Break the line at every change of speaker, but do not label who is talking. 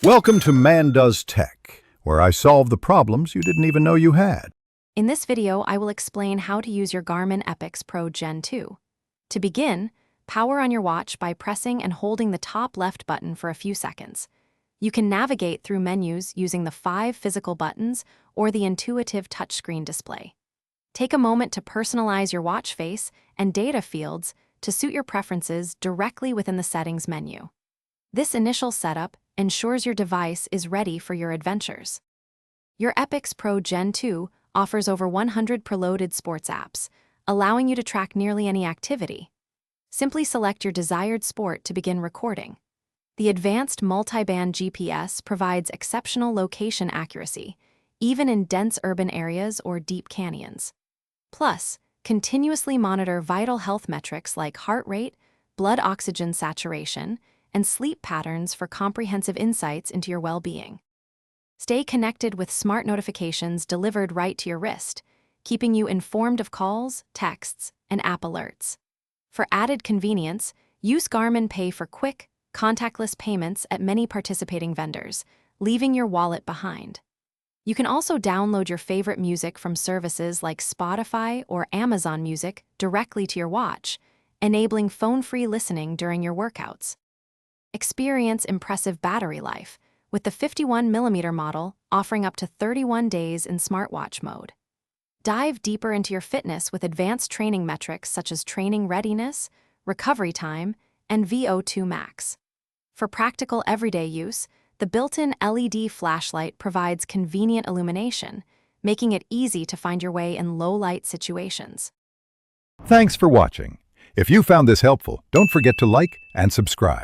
Welcome to Man Does Tech, where I solve the problems you didn't even know you had.
In this video, I will explain how to use your Garmin Epix Pro Gen 2. To begin, power on your watch by pressing and holding the top left button for a few seconds. You can navigate through menus using the 5 physical buttons or the intuitive touchscreen display. Take a moment to personalize your watch face and data fields to suit your preferences directly within the settings menu. This initial setup ensures your device is ready for your adventures. Your Epix Pro Gen 2 offers over 100 preloaded sports apps, allowing you to track nearly any activity. Simply select your desired sport to begin recording. The advanced multi-band GPS provides exceptional location accuracy, even in dense urban areas or deep canyons. Plus, continuously monitor vital health metrics like heart rate, blood oxygen saturation, and sleep patterns for comprehensive insights into your well-being. Stay connected with smart notifications delivered right to your wrist, keeping you informed of calls, texts, and app alerts. For added convenience, use Garmin Pay for quick, contactless payments at many participating vendors, leaving your wallet behind. You can also download your favorite music from services like Spotify or Amazon Music directly to your watch, enabling phone-free listening during your workouts. Experience impressive battery life, with the 51mm model offering up to 31 days in smartwatch mode. Dive deeper into your fitness with advanced training metrics such as training readiness, recovery time, and VO2 max. For practical everyday use, the built-in LED flashlight provides convenient illumination, making it easy to find your way in low-light situations.
Thanks for watching. If you found this helpful, don't forget to like and subscribe.